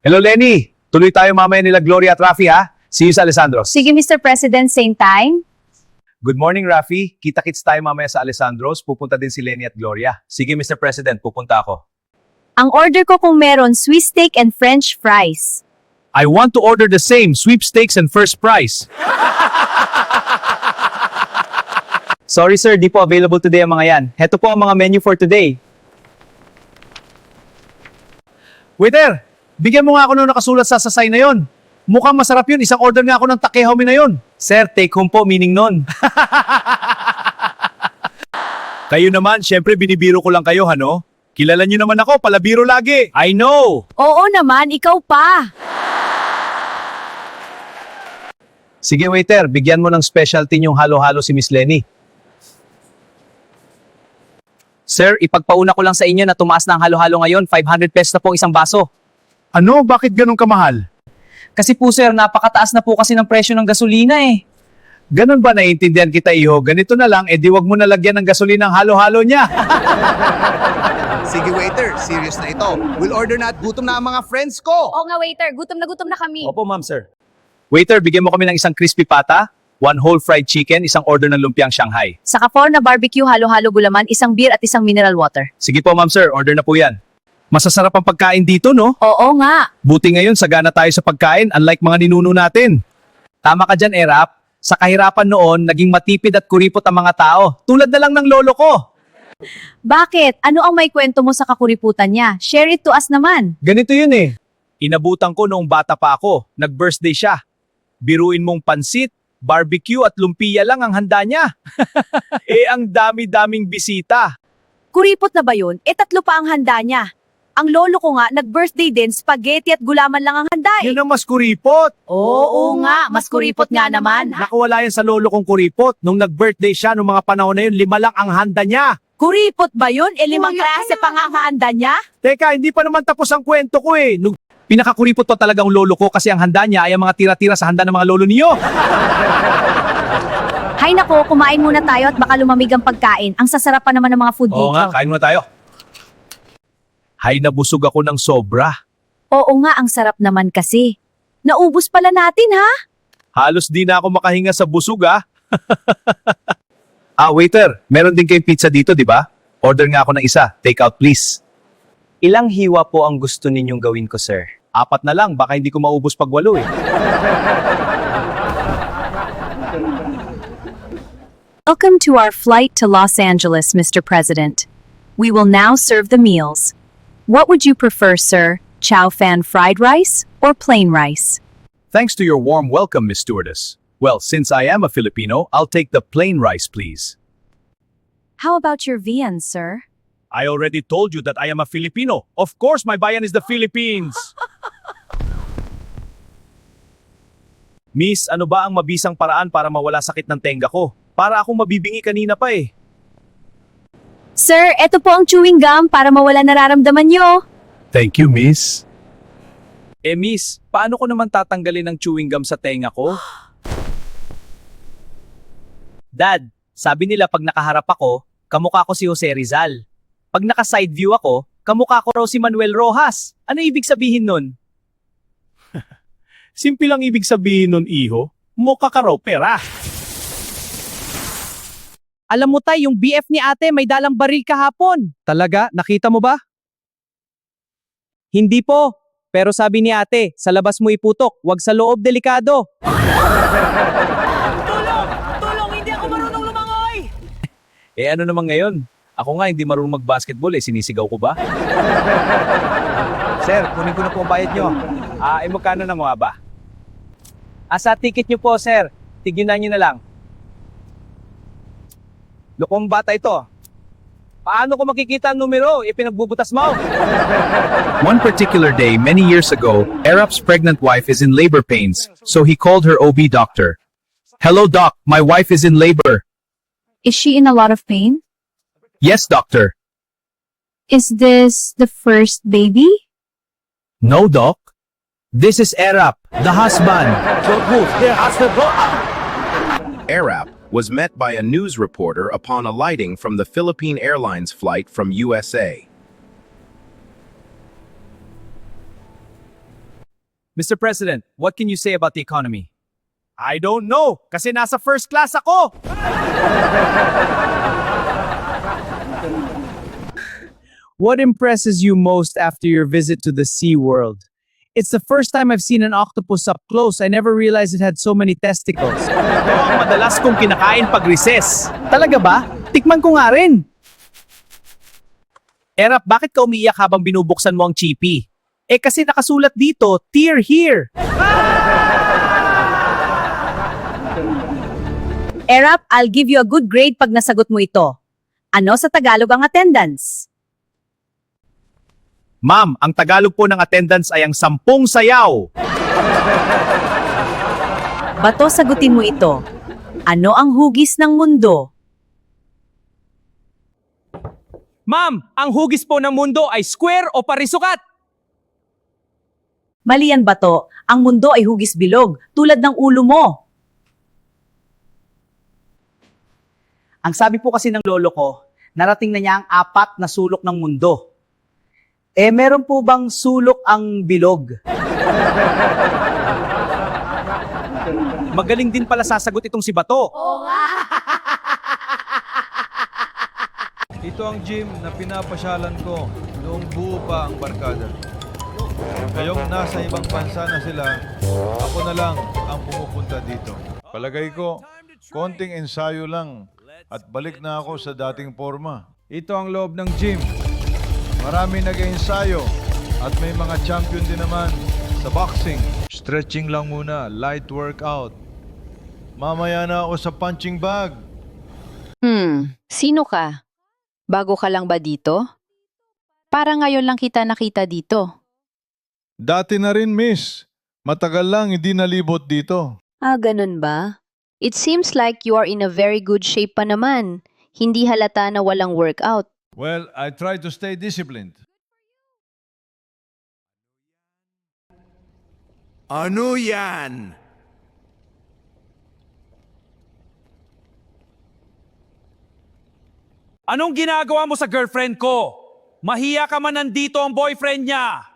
Hello, Lenny. Tuloy tayo mamaya nila Gloria at Rafi, ha? See you sa Alessandro's. Sige, Mr. President, same time. Good morning, Rafi. Kita-kits tayo mamaya sa Alessandro's. Pupunta din si Lenny at Gloria. Sige, Mr. President, pupunta ako. Ang order ko kung meron Swiss steak and French fries. I want to order the same sweepstakes and first prize. Sorry sir, di po available today ang mga yan. Heto po ang mga menu for today. Waiter, bigyan mo nga ako nung nakasulat sa sasay na yon. Mukhang masarap yun. Isang order nga ako ng takehomi na yon. Sir, take home po meaning nun. Kayo naman, syempre binibiro ko lang kayo, hano? Kilala nyo naman ako, palabiro lagi. I know! Oo naman, ikaw pa. Sige waiter, bigyan mo ng specialty yung halo-halo si Miss Lenny. Sir, ipagpauna ko lang sa inyo na tumaas na ang halo-halo ngayon. 500 pesos na po isang baso. Ano? Bakit ganun kamahal? Kasi po sir, napakataas na po kasi ng presyo ng gasolina eh. Ganun ba naiintindihan kita, iho? Ganito na lang, di wag mo nalagyan ng gasolina ang halo-halo niya. Sige waiter, serious na ito. We'll order na at gutom na ang mga friends ko. Oo nga, waiter. Gutom na kami. Opo ma'am sir. Waiter, bigyan mo kami ng isang crispy pata, 1 whole fried chicken, isang order ng lumpiang Shanghai. Saka 4 na barbecue, halo-halo gulaman, isang beer at isang mineral water. Sige po ma'am sir, order na po yan. Masasarap ang pagkain dito, no? Oo nga. Buti ngayon, sagana tayo sa pagkain, unlike mga ninuno natin. Tama ka dyan Erap. Sa kahirapan noon, naging matipid at kuripot ang mga tao. Tulad na lang ng lolo ko. Bakit? Ano ang may kwento mo sa kakuriputan niya? Share it to us naman. Ganito yun eh. Inabutan ko noong bata pa ako, nag-birthday siya. Biruin mong pansit, barbecue at lumpia lang ang handa niya. Ang dami-daming bisita. Kuripot na ba yun? 3 pa ang handa niya. Ang lolo ko nga, nag-birthday din, spaghetti at gulaman lang ang handa eh. Yun ang mas kuripot. Oo nga, mas kuripot nga naman. Nakawala yan sa lolo kong kuripot. Nung nag-birthday siya, nung mga panahon na yun, 5 lang ang handa niya. Kuripot ba yun? 5 klase pa nga ang handa niya? Teka, hindi pa naman tapos ang kwento ko eh. Nung pinakakuripot pa talaga ang lolo ko kasi ang handa niya ay ang mga tira-tira sa handa ng mga lolo niyo. Hay nako, kumain muna tayo at baka lumamig ang pagkain. Ang sasarap pa naman ng mga food Oo dito. nga, kain muna tayo. Hay, nabusog ako ng sobra. Oo nga, ang sarap naman kasi. Naubos pala natin ha? Halos di na ako makahinga sa busog ah. Waiter, meron din kayong pizza dito, di ba? Order nga ako ng isa. Take out please. Ilang hiwa po ang gusto ninyong gawin ko sir? 4 na lang, baka hindi ko maubos pag 8 eh. Welcome to our flight to Los Angeles, Mr. President. We will now serve the meals. What would you prefer, sir? Chow fan fried rice or plain rice? Thanks to your warm welcome, Miss Stewardess. Well, since I am a Filipino, I'll take the plain rice, please. How about your viands, sir? I already told you that I am a Filipino. Of course, my bayan is the Philippines. Miss, ano ba ang mabisang paraan para mawala sakit ng tenga ko? Para akong mabibingi kanina pa eh. Sir, eto po ang chewing gum para mawala nararamdaman nyo. Thank you, miss. Miss, paano ko naman tatanggalin ng chewing gum sa tenga ko? Dad, sabi nila pag nakaharap ako, kamukha ko si Jose Rizal. Pag naka-side view ako, kamukha ko raw si Manuel Rojas. Ano ibig sabihin nun? Simple lang ibig sabihin nun, iho. Mukha ka raw pera. Alam mo tay, yung BF ni ate may dalang baril kahapon. Talaga? Nakita mo ba? Hindi po. Pero sabi ni ate, sa labas mo iputok, wag sa loob delikado. Tulong! Hindi ako marunong lumangoy! Ano naman ngayon? Ako nga hindi marunong mag-basketball eh, sinisigaw ko ba? Sir, kunin ko na po ang bayad nyo. Magkano na mga ba? Sa ticket nyo po sir, tignan nyo na lang. Lokong bata ito. Paano ko makikita ang numero? Pinagbubutas mo. One particular day, many years ago, Arap's pregnant wife is in labor pains, so he called her OB doctor. Hello, doc. My wife is in labor. Is she in a lot of pain? Yes, doctor. Is this the first baby? No, doc. This is Arap, the husband. Arap was met by a news reporter upon alighting from the Philippine Airlines flight from USA. Mr. President, what can you say about the economy? I don't know, kasi nasa first class ako. What impresses you most after your visit to the Sea World? It's the first time I've seen an octopus up close. I never realized it had so many testicles. Ito ang madalas kong kinakain pag recess. Talaga ba? Tikman ko nga rin. Erap, bakit ka umiiyak habang binubuksan mo ang chippy? Eh kasi nakasulat dito, tear here. Erap, I'll give you a good grade pag nasagot mo ito. Ano sa Tagalog ang attendance? Ma'am, ang Tagalog po ng attendance ay ang 10 sayaw. Bato, sagutin mo ito. Ano ang hugis ng mundo? Ma'am, ang hugis po ng mundo ay square o parisukat. Mali yan, Bato. Ang mundo ay hugis bilog, tulad ng ulo mo. Ang sabi po kasi ng lolo ko, narating na niya ang 4 na sulok ng mundo. Eh, meron po bang sulok ang bilog? Magaling din pala sasagot itong si Bato. Ito ang gym na pinapasyalan ko noong buo pa ang barkada. Ngayong nasa ibang bansa na sila, ako na lang ang pumupunta dito. Palagay ko, konting ensayo lang at balik na ako sa dating forma. Ito ang loob ng gym. Marami nag-ensayo at may mga champion din naman sa boxing. Stretching lang muna, light workout. Mamaya na ako sa punching bag. Sino ka? Bago ka lang ba dito? Para ngayon lang kita nakita dito. Dati na rin, miss. Matagal lang hindi nalibot dito. Ah, ganun ba? It seems like you are in a very good shape pa naman. Hindi halata na walang workout. Well, I try to stay disciplined. Ano yan? Anong ginagawa mo sa girlfriend ko? Mahiya ka man nandito ang boyfriend niya.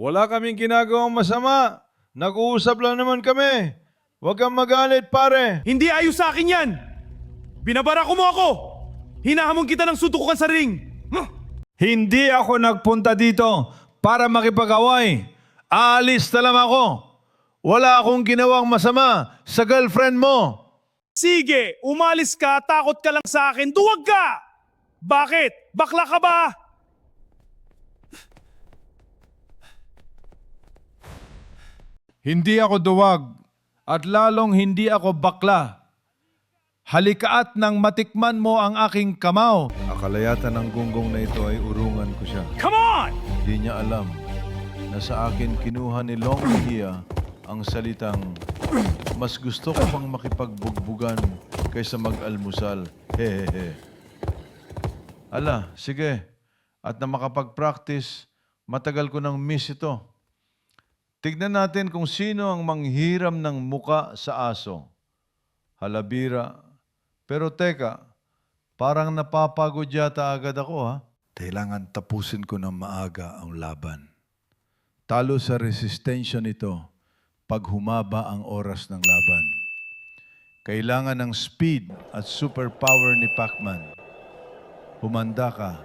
Wala kaming ginagawang masama. Nag-uusap lang naman kami. Huwag kang magalit, pare. Hindi ayos sa akin yan. Binabarako mo ako. Hinahamon kita ng suntukan sa ring. Hindi ako nagpunta dito para makipag-away. Aalis na lang ako. Wala akong ginawang masama sa girlfriend mo. Sige, umalis ka, takot ka lang sa akin, duwag ka! Bakit? Bakla ka ba? Hindi ako duwag at lalong hindi ako bakla. Halikaat nang matikman mo ang aking kamao. Akalayatan ng gunggong na ito ay urungan ko siya. Come on! Hindi niya alam na sa akin kinuha ni Long Hia ang salitang mas gusto ko pang makipagbugbugan kaysa mag-almusal. Hehehe. Ala, sige. At na makapag-practice, matagal ko nang miss ito. Tignan natin kung sino ang manghiram ng muka sa aso. Halabira. Pero teka, parang napapagod yata agad ako ha. Kailangan tapusin ko ng maaga ang laban. Talo sa resistensya nito pag humaba ang oras ng laban. Kailangan ng speed at superpower ni Pacman. Humanda ka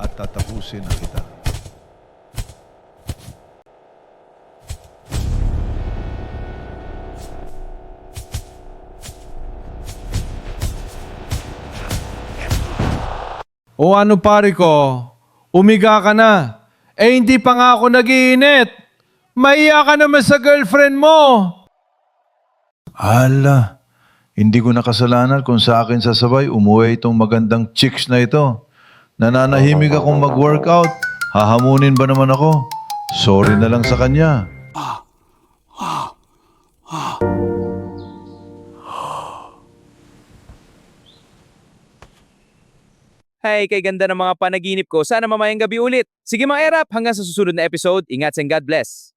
at tatapusin na kita. O ano pare ko, umiga ka na. Eh hindi pa nga ako nag-iinit. Maiya ka naman sa girlfriend mo. Ala, hindi ko nakasalanan kung sa akin sasabay umuwi itong magandang chicks na ito. Nananahimik akong mag-workout. Hahamunin ba naman ako? Sorry na lang sa kanya. Hey, kay ganda ng mga panaginip ko. Sana mamayang gabi ulit. Sige mga Erap, hanggang sa susunod na episode. Ingat and God bless.